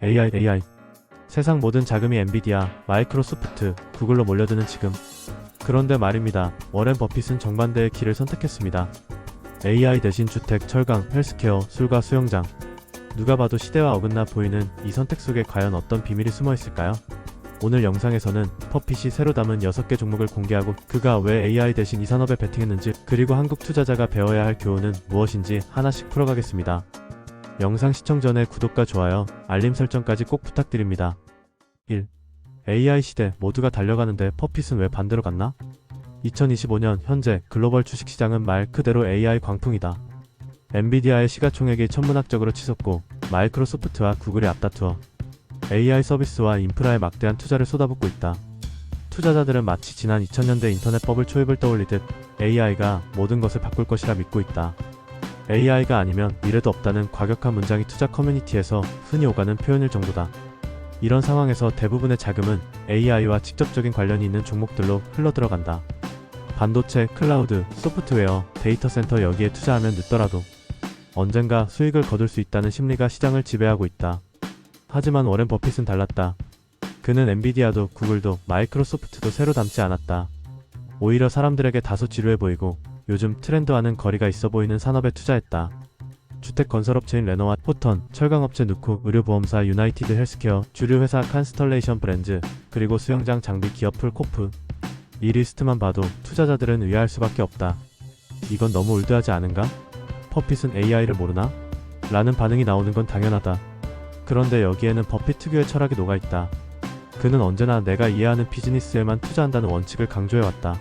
AI. 세상 모든 자금이 엔비디아, 마이크로소프트, 구글로 몰려드는 지금. 그런데 말입니다. 워렌 버핏은 정반대의 길을 선택했습니다. AI 대신 주택, 철강, 헬스케어, 술과 수영장. 누가 봐도 시대와 어긋나 보이는 이 선택 속에 과연 어떤 비밀이 숨어 있을까요? 오늘 영상에서는 버핏이 새로 담은 6개 종목을 공개하고 그가 왜 AI 대신 이 산업에 베팅했는지, 그리고 한국 투자자가 배워야 할 교훈은 무엇인지 하나씩 풀어가겠습니다. 영상 시청 전에 구독과 좋아요, 알림 설정까지 꼭 부탁드립니다. 1. AI 시대 모두가 달려가는데 버핏은 왜 반대로 갔나? 2025년 현재 글로벌 주식시장은 말 그대로 AI 광풍이다. 엔비디아의 시가총액이 천문학적으로 치솟고 마이크로소프트와 구글이 앞다투어 AI 서비스와 인프라에 막대한 투자를 쏟아붓고 있다. 투자자들은 마치 지난 2000년대 인터넷 버블 초입을 떠올리듯 AI가 모든 것을 바꿀 것이라 믿고 있다. AI가 아니면 미래도 없다는 과격한 문장이 투자 커뮤니티에서 흔히 오가는 표현일 정도다. 이런 상황에서 대부분의 자금은 AI와 직접적인 관련이 있는 종목들로 흘러들어간다. 반도체, 클라우드, 소프트웨어, 데이터 센터 여기에 투자하면 늦더라도 언젠가 수익을 거둘 수 있다는 심리가 시장을 지배하고 있다. 하지만 워렌 버핏은 달랐다. 그는 엔비디아도 구글도 마이크로소프트도 새로 담지 않았다. 오히려 사람들에게 다소 지루해 보이고 요즘 트렌드와는 거리가 있어 보이는 산업에 투자했다. 주택 건설업체인 레노와 포턴, 철강업체 누쿠, 의료보험사 유나이티드 헬스케어, 주류회사 칸스털레이션 브랜즈, 그리고 수영장 장비 기업 풀코프. 이 리스트만 봐도 투자자들은 의아할 수밖에 없다. 이건 너무 올드하지 않은가? 버핏은 AI를 모르나? 라는 반응이 나오는 건 당연하다. 그런데 여기에는 버핏 특유의 철학이 녹아있다. 그는 언제나 내가 이해하는 비즈니스에만 투자한다는 원칙을 강조해왔다.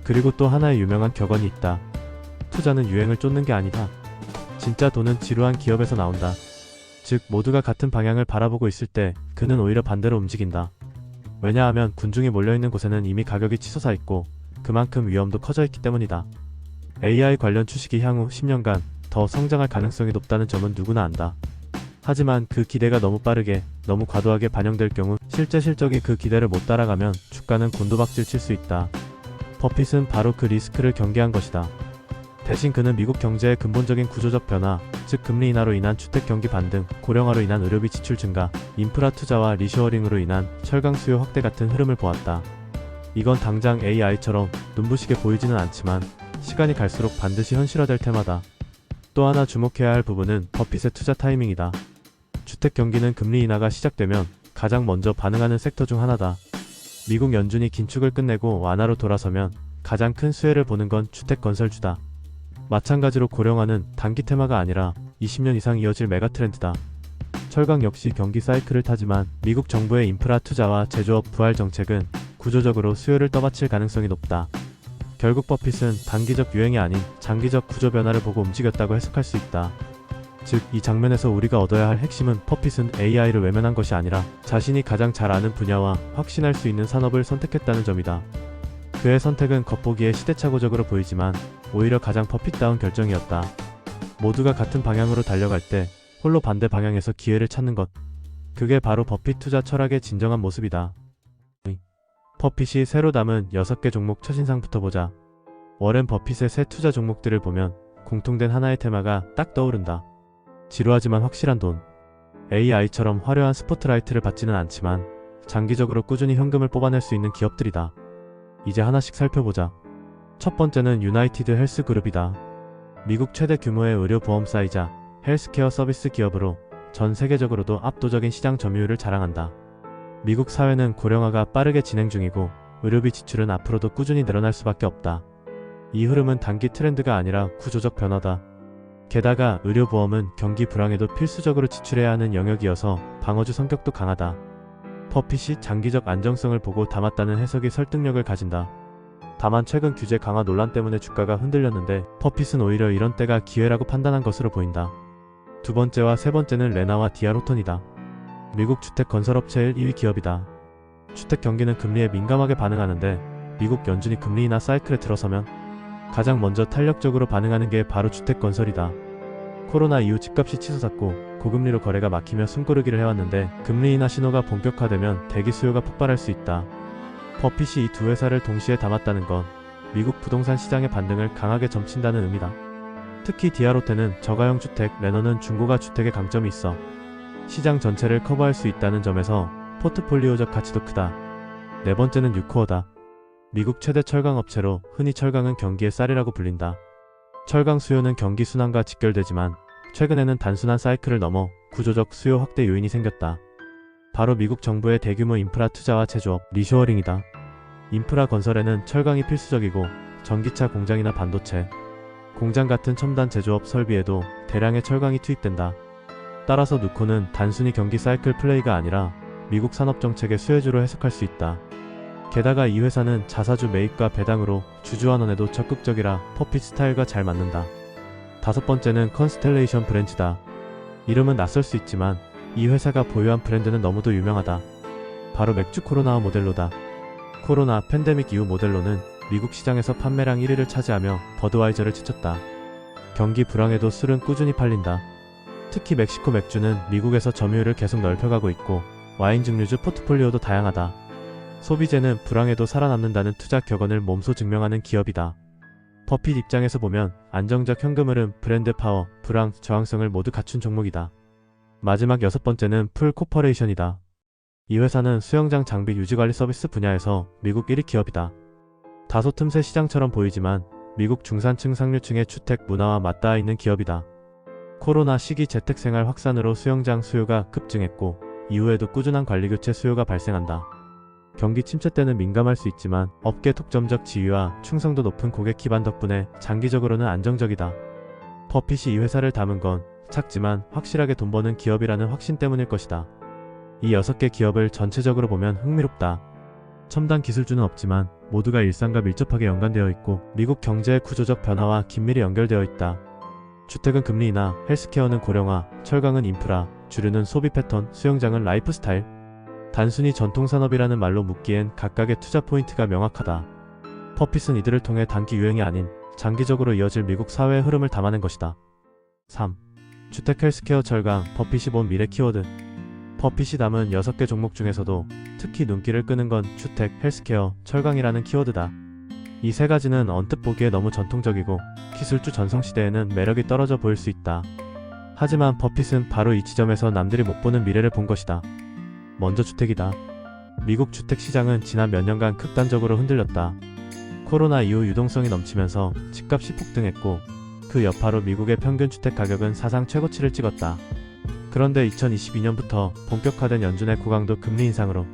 그리고 또 하나의 유명한 격언이 있다. 투자는 유행을 쫓는 게 아니다. 진짜 돈은 지루한 기업에서 나온다. 즉 모두가 같은 방향을 바라보고 있을 때 그는 오히려 반대로 움직인다. 왜냐하면 군중이 몰려있는 곳에는 이미 가격이 치솟아 있고 그만큼 위험도 커져 있기 때문이다. AI 관련 주식이 향후 10년간 더 성장할 가능성이 높다는 점은 누구나 안다. 하지만 그 기대가 너무 빠르게, 너무 과도하게 반영될 경우 실제 실적이 그 기대를 못 따라가면 주가는 곤두박질 칠 수 있다. 버핏은 바로 그 리스크를 경계한 것이다. 대신 그는 미국 경제의 근본적인 구조적 변화, 즉 금리 인하로 인한 주택 경기 반등, 고령화로 인한 의료비 지출 증가, 인프라 투자와 리쇼어링으로 인한 철강 수요 확대 같은 흐름을 보았다. 이건 당장 AI처럼 눈부시게 보이지는 않지만 시간이 갈수록 반드시 현실화될 테마다. 또 하나 주목해야 할 부분은 버핏의 투자 타이밍이다. 주택 경기는 금리 인하가 시작되면 가장 먼저 반응하는 섹터 중 하나다. 미국 연준이 긴축을 끝내고 완화로 돌아서면 가장 큰 수혜를 보는 건 주택 건설주다. 마찬가지로 고령화는 단기 테마가 아니라 20년 이상 이어질 메가 트렌드다. 철강 역시 경기 사이클을 타지만 미국 정부의 인프라 투자와 제조업 부활 정책은 구조적으로 수요를 떠받칠 가능성이 높다. 결국 버핏은 단기적 유행이 아닌 장기적 구조 변화를 보고 움직였다고 해석할 수 있다. 즉, 이 장면에서 우리가 얻어야 할 핵심은 버핏은 AI를 외면한 것이 아니라 자신이 가장 잘 아는 분야와 확신할 수 있는 산업을 선택했다는 점이다. 그의 선택은 겉보기에 시대착오적으로 보이지만 오히려 가장 버핏다운 결정이었다. 모두가 같은 방향으로 달려갈 때 홀로 반대 방향에서 기회를 찾는 것. 그게 바로 버핏 투자 철학의 진정한 모습이다. 버핏이 새로 담은 6개 종목 첫인상부터 보자. 워렌 버핏의 새 투자 종목들을 보면 공통된 하나의 테마가 딱 떠오른다. 지루하지만 확실한 돈. AI처럼 화려한 스포트라이트를 받지는 않지만 장기적으로 꾸준히 현금을 뽑아낼 수 있는 기업들이다. 이제 하나씩 살펴보자. 첫 번째는 유나이티드 헬스 그룹이다. 미국 최대 규모의 의료보험사이자 헬스케어 서비스 기업으로 전 세계적으로도 압도적인 시장 점유율을 자랑한다. 미국 사회는 고령화가 빠르게 진행 중이고 의료비 지출은 앞으로도 꾸준히 늘어날 수밖에 없다. 이 흐름은 단기 트렌드가 아니라 구조적 변화다. 게다가 의료보험은 경기 불황에도 필수적으로 지출해야 하는 영역이어서 방어주 성격도 강하다. 버핏이 장기적 안정성을 보고 담았다는 해석이 설득력을 가진다. 다만 최근 규제 강화 논란 때문에 주가가 흔들렸는데 버핏은 오히려 이런 때가 기회라고 판단한 것으로 보인다. 두 번째와 세 번째는 레나와 DR 호턴이다. 미국 주택 건설업체 1위 기업이다. 주택 경기는 금리에 민감하게 반응하는데 미국 연준이 금리 인하 사이클에 들어서면 가장 먼저 탄력적으로 반응하는 게 바로 주택 건설이다. 코로나 이후 집값이 치솟았고 고금리로 거래가 막히며 숨고르기를 해왔는데 금리 인하 신호가 본격화되면 대기 수요가 폭발할 수 있다. 버핏이 이 두 회사를 동시에 담았다는 건 미국 부동산 시장의 반등을 강하게 점친다는 의미다. 특히 DR 호텔은 저가형 주택, 레너는 중고가 주택의 강점이 있어 시장 전체를 커버할 수 있다는 점에서 포트폴리오적 가치도 크다. 네 번째는 뉴코어다. 미국 최대 철강 업체로 흔히 철강은 경기의 쌀이라고 불린다. 철강 수요는 경기 순환과 직결되지만 최근에는 단순한 사이클을 넘어 구조적 수요 확대 요인이 생겼다. 바로 미국 정부의 대규모 인프라 투자와 제조업, 리쇼어링이다. 인프라 건설에는 철강이 필수적이고 전기차 공장이나 반도체, 공장 같은 첨단 제조업 설비에도 대량의 철강이 투입된다. 따라서 누코는 단순히 경기 사이클 플레이가 아니라 미국 산업정책의 수혜주로 해석할 수 있다. 게다가 이 회사는 자사주 매입과 배당으로 주주환원에도 적극적이라 퍼핏 스타일과 잘 맞는다. 다섯 번째는 컨스텔레이션 브랜치다. 이름은 낯설 수 있지만 이 회사가 보유한 브랜드는 너무도 유명하다. 바로 맥주 코로나와 모델로다. 코로나 팬데믹 이후 모델로는 미국 시장에서 판매량 1위를 차지하며 버드와이저를 제쳤다. 경기 불황에도 술은 꾸준히 팔린다. 특히 멕시코 맥주는 미국에서 점유율을 계속 넓혀가고 있고 와인 증류주 포트폴리오도 다양하다. 소비재는 불황에도 살아남는다는 투자 격언을 몸소 증명하는 기업이다. 버핏 입장에서 보면 안정적 현금 흐름, 브랜드 파워, 불황, 저항성을 모두 갖춘 종목이다. 마지막 여섯 번째는 풀 코퍼레이션이다. 이 회사는 수영장 장비 유지관리 서비스 분야에서 미국 1위 기업이다. 다소 틈새 시장처럼 보이지만 미국 중산층 상류층의 주택 문화와 맞닿아 있는 기업이다. 코로나 시기 재택생활 확산으로 수영장 수요가 급증했고 이후에도 꾸준한 관리교체 수요가 발생한다. 경기 침체 때는 민감할 수 있지만 업계 독점적 지위와 충성도 높은 고객 기반 덕분에 장기적으로는 안정적이다. 버핏이 이 회사를 담은 건 작지만 확실하게 돈 버는 기업이라는 확신 때문일 것이다. 이 6개 기업을 전체적으로 보면 흥미롭다. 첨단 기술주는 없지만 모두가 일상과 밀접하게 연관되어 있고 미국 경제의 구조적 변화와 긴밀히 연결되어 있다. 주택은 금리 인하, 헬스케어는 고령화, 철강은 인프라, 주류는 소비 패턴, 수영장은 라이프 스타일. 단순히 전통산업이라는 말로 묻기엔 각각의 투자 포인트가 명확하다. 버핏은 이들을 통해 단기 유행이 아닌 장기적으로 이어질 미국 사회의 흐름을 담아낸 것이다. 3. 주택, 헬스케어, 철강, 버핏이 본 미래 키워드. 버핏이 담은 6개 종목 중에서도 특히 눈길을 끄는 건 주택, 헬스케어, 철강이라는 키워드다. 이 세 가지는 언뜻 보기에 너무 전통적이고 기술주 전성시대에는 매력이 떨어져 보일 수 있다. 하지만 버핏은 바로 이 지점에서 남들이 못 보는 미래를 본 것이다. 먼저 주택이다. 미국 주택시장은 지난 몇 년간 극단적으로 흔들렸다. 코로나 이후 유동성이 넘치면서 집값이 폭등했고 그 여파로 미국의 평균 주택 가격은 사상 최고치를 찍었다. 그런데 2022년부터 본격화된 연준의 고강도 금리 인상으로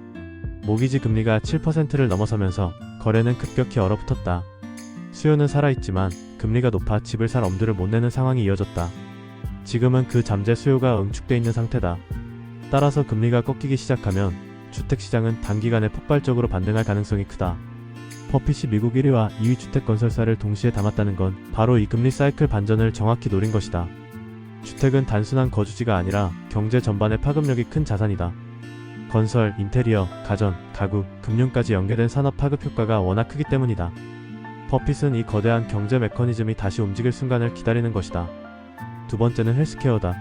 모기지 금리가 7%를 넘어서면서 거래는 급격히 얼어붙었다. 수요는 살아있지만 금리가 높아 집을 살 엄두를 못 내는 상황이 이어졌다. 지금은 그 잠재 수요가 응축돼 있는 상태다. 따라서 금리가 꺾이기 시작하면 주택시장은 단기간에 폭발적으로 반등할 가능성이 크다. 버핏이 미국 1위와 2위 주택건설사를 동시에 담았다는 건 바로 이 금리 사이클 반전을 정확히 노린 것이다. 주택은 단순한 거주지가 아니라 경제 전반의 파급력이 큰 자산이다. 건설, 인테리어, 가전, 가구, 금융까지 연계된 산업 파급 효과가 워낙 크기 때문이다. 버핏은 이 거대한 경제 메커니즘이 다시 움직일 순간을 기다리는 것이다. 두 번째는 헬스케어다.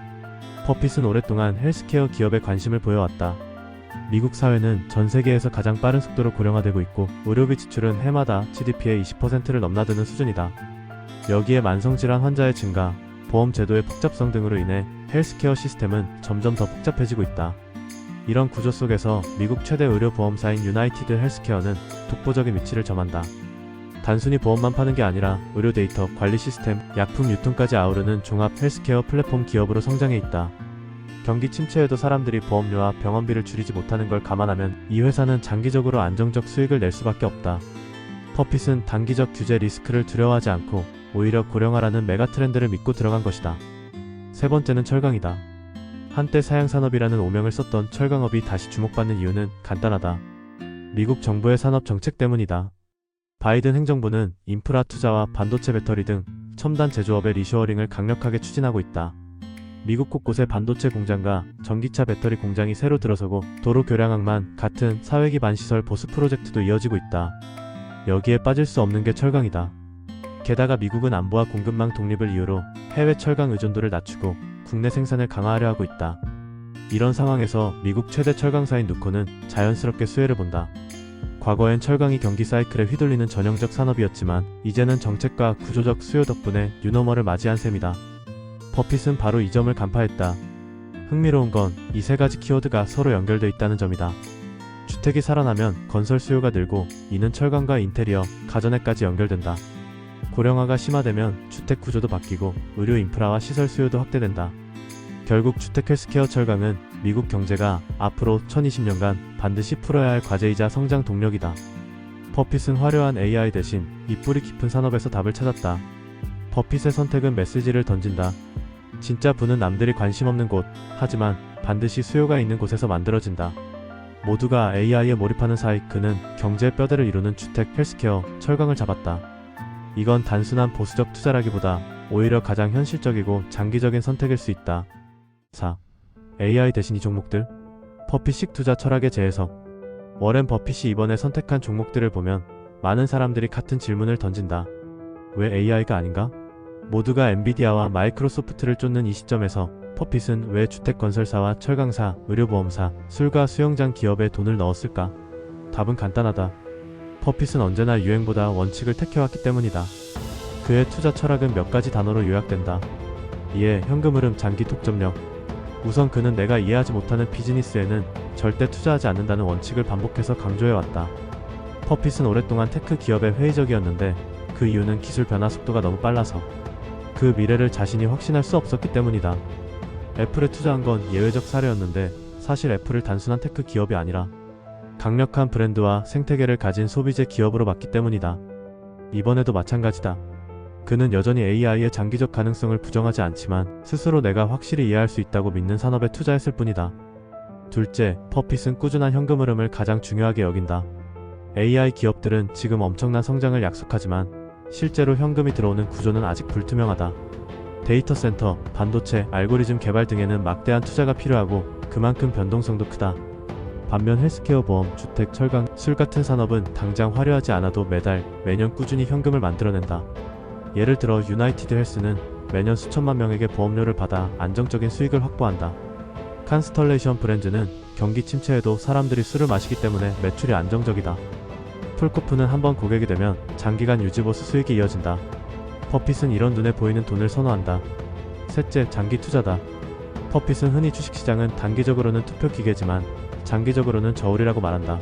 버핏은 오랫동안 헬스케어 기업에 관심을 보여왔다. 미국 사회는 전 세계에서 가장 빠른 속도로 고령화되고 있고 의료비 지출은 해마다 GDP의 20%를 넘나드는 수준이다. 여기에 만성질환 환자의 증가, 보험 제도의 복잡성 등으로 인해 헬스케어 시스템은 점점 더 복잡해지고 있다. 이런 구조 속에서 미국 최대 의료보험사인 유나이티드 헬스케어는 독보적인 위치를 점한다. 단순히 보험만 파는 게 아니라 의료 데이터, 관리 시스템, 약품 유통까지 아우르는 종합 헬스케어 플랫폼 기업으로 성장해 있다. 경기 침체에도 사람들이 보험료와 병원비를 줄이지 못하는 걸 감안하면 이 회사는 장기적으로 안정적 수익을 낼 수밖에 없다. 버핏은 단기적 규제 리스크를 두려워하지 않고 오히려 고령화라는 메가 트렌드를 믿고 들어간 것이다. 세 번째는 철강이다. 한때 사양산업이라는 오명을 썼던 철강업이 다시 주목받는 이유는 간단하다. 미국 정부의 산업 정책 때문이다. 바이든 행정부는 인프라 투자와 반도체 배터리 등 첨단 제조업의 리쇼어링을 강력하게 추진하고 있다. 미국 곳곳에 반도체 공장과 전기차 배터리 공장이 새로 들어서고 도로 교량항만 같은 사회 기반 시설 보수 프로젝트도 이어지고 있다. 여기에 빠질 수 없는 게 철강이다. 게다가 미국은 안보와 공급망 독립을 이유로 해외 철강 의존도를 낮추고 국내 생산을 강화하려 하고 있다. 이런 상황에서 미국 최대 철강사인 누코는 자연스럽게 수혜를 본다. 과거엔 철강이 경기 사이클에 휘둘리는 전형적 산업이었지만 이제는 정책과 구조적 수요 덕분에 뉴노멀을 맞이한 셈이다. 버핏은 바로 이 점을 간파했다. 흥미로운 건 이 세 가지 키워드가 서로 연결돼 있다는 점이다. 주택이 살아나면 건설 수요가 늘고 이는 철강과 인테리어, 가전에까지 연결된다. 고령화가 심화되면 주택 구조도 바뀌고 의료 인프라와 시설 수요도 확대된다. 결국 주택 헬스케어 철강은 미국 경제가 앞으로 2020년간 반드시 풀어야 할 과제이자 성장 동력이다. 버핏은 화려한 AI 대신 이 뿌리 깊은 산업에서 답을 찾았다. 버핏의 선택은 메시지를 던진다. 진짜 부는 남들이 관심 없는 곳, 하지만 반드시 수요가 있는 곳에서 만들어진다. 모두가 AI에 몰입하는 사이 그는 경제의 뼈대를 이루는 주택, 헬스케어, 철강을 잡았다. 이건 단순한 보수적 투자라기보다 오히려 가장 현실적이고 장기적인 선택일 수 있다. 4. AI 대신 이 종목들? 버핏식 투자 철학의 재해석. 워렌 버핏이 이번에 선택한 종목들을 보면 많은 사람들이 같은 질문을 던진다. 왜 AI가 아닌가? 모두가 엔비디아와 마이크로소프트를 쫓는 이 시점에서 버핏은 왜 주택건설사와 철강사, 의료보험사, 술과 수영장 기업에 돈을 넣었을까? 답은 간단하다. 버핏은 언제나 유행보다 원칙을 택해왔기 때문이다. 그의 투자 철학은 몇 가지 단어로 요약된다. 이에 현금 흐름, 장기 독점력. 우선 그는 내가 이해하지 못하는 비즈니스에는 절대 투자하지 않는다는 원칙을 반복해서 강조해왔다. 버핏은 오랫동안 테크 기업에 회의적이었는데 그 이유는 기술 변화 속도가 너무 빨라서 그 미래를 자신이 확신할 수 없었기 때문이다. 애플에 투자한 건 예외적 사례였는데 사실 애플을 단순한 테크 기업이 아니라 강력한 브랜드와 생태계를 가진 소비재 기업으로 봤기 때문이다. 이번에도 마찬가지다. 그는 여전히 AI의 장기적 가능성을 부정하지 않지만 스스로 내가 확실히 이해할 수 있다고 믿는 산업에 투자했을 뿐이다. 둘째, 버핏은 꾸준한 현금 흐름을 가장 중요하게 여긴다. AI 기업들은 지금 엄청난 성장을 약속하지만 실제로 현금이 들어오는 구조는 아직 불투명하다. 데이터 센터, 반도체, 알고리즘 개발 등에는 막대한 투자가 필요하고 그만큼 변동성도 크다. 반면 헬스케어, 보험, 주택, 철강, 술 같은 산업은 당장 화려하지 않아도 매달, 매년 꾸준히 현금을 만들어낸다. 예를 들어 유나이티드 헬스는 매년 수천만 명에게 보험료를 받아 안정적인 수익을 확보한다. 칸스털레이션 브랜드는 경기 침체에도 사람들이 술을 마시기 때문에 매출이 안정적이다. 풀코프는 한번 고객이 되면 장기간 유지보수 수익이 이어진다. 버핏은 이런 눈에 보이는 돈을 선호한다. 셋째, 장기 투자다. 버핏은 흔히 주식시장은 단기적으로는 투표 기계지만 장기적으로는 저울이라고 말한다.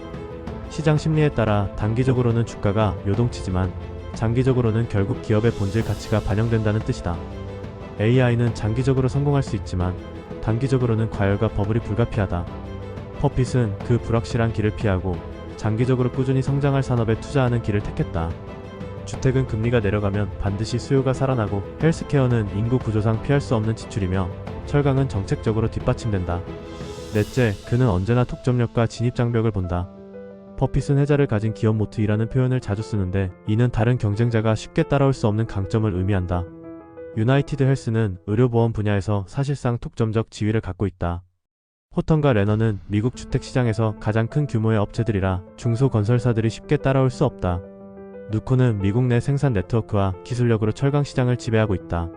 시장 심리에 따라 단기적으로는 주가가 요동치지만 장기적으로는 결국 기업의 본질 가치가 반영된다는 뜻이다. AI는 장기적으로 성공할 수 있지만 단기적으로는 과열과 버블이 불가피하다. 버핏은 그 불확실한 길을 피하고 장기적으로 꾸준히 성장할 산업에 투자하는 길을 택했다. 주택은 금리가 내려가면 반드시 수요가 살아나고 헬스케어는 인구 구조상 피할 수 없는 지출이며 철강은 정책적으로 뒷받침된다. 넷째, 그는 언제나 독점력과 진입장벽을 본다. 버핏은 해자를 가진 기업 모트이라는 표현을 자주 쓰는데 이는 다른 경쟁자가 쉽게 따라올 수 없는 강점을 의미한다. 유나이티드 헬스는 의료보험 분야에서 사실상 독점적 지위를 갖고 있다. 호턴과 레너는 미국 주택시장에서 가장 큰 규모의 업체들이라 중소건설사들이 쉽게 따라올 수 없다. 누코는 미국 내 생산 네트워크와 기술력으로 철강 시장을 지배하고 있다.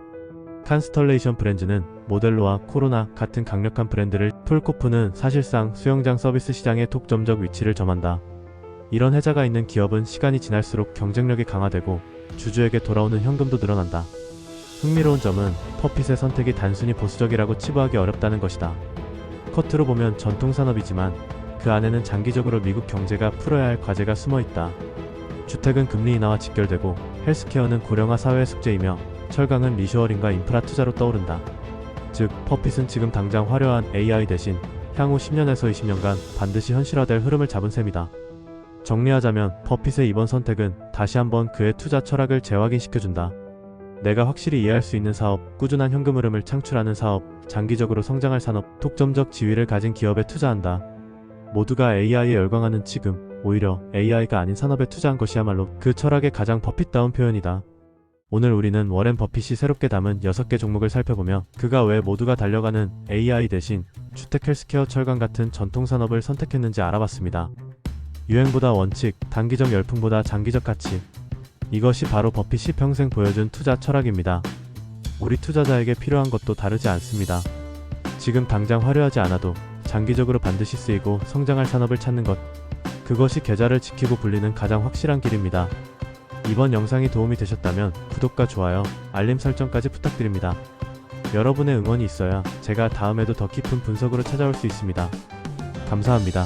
칸스털레이션 브랜드는 모델로와 코로나 같은 강력한 브랜드를, 풀코프는 사실상 수영장 서비스 시장의 독점적 위치를 점한다. 이런 해자가 있는 기업은 시간이 지날수록 경쟁력이 강화되고 주주에게 돌아오는 현금도 늘어난다. 흥미로운 점은 버핏의 선택이 단순히 보수적이라고 치부하기 어렵다는 것이다. 겉으로 보면 전통산업이지만 그 안에는 장기적으로 미국 경제가 풀어야 할 과제가 숨어있다. 주택은 금리 인하와 직결되고 헬스케어는 고령화 사회의 숙제이며 철강은 리쇼어링과 인프라 투자로 떠오른다. 즉, 버핏은 지금 당장 화려한 AI 대신 향후 10년에서 20년간 반드시 현실화될 흐름을 잡은 셈이다. 정리하자면 버핏의 이번 선택은 다시 한번 그의 투자 철학을 재확인시켜준다. 내가 확실히 이해할 수 있는 사업, 꾸준한 현금 흐름을 창출하는 사업, 장기적으로 성장할 산업, 독점적 지위를 가진 기업에 투자한다. 모두가 AI에 열광하는 지금, 오히려 AI가 아닌 산업에 투자한 것이야말로 그 철학의 가장 버핏다운 표현이다. 오늘 우리는 워렌 버핏이 새롭게 담은 6개 종목을 살펴보며 그가 왜 모두가 달려가는 AI 대신 주택, 헬스케어, 철강 같은 전통산업을 선택했는지 알아봤습니다. 유행보다 원칙, 단기적 열풍보다 장기적 가치. 이것이 바로 버핏이 평생 보여준 투자 철학입니다. 우리 투자자에게 필요한 것도 다르지 않습니다. 지금 당장 화려하지 않아도 장기적으로 반드시 쓰이고 성장할 산업을 찾는 것. 그것이 계좌를 지키고 불리는 가장 확실한 길입니다. 이번 영상이 도움이 되셨다면 구독과 좋아요, 알림 설정까지 부탁드립니다. 여러분의 응원이 있어야 제가 다음에도 더 깊은 분석으로 찾아올 수 있습니다. 감사합니다.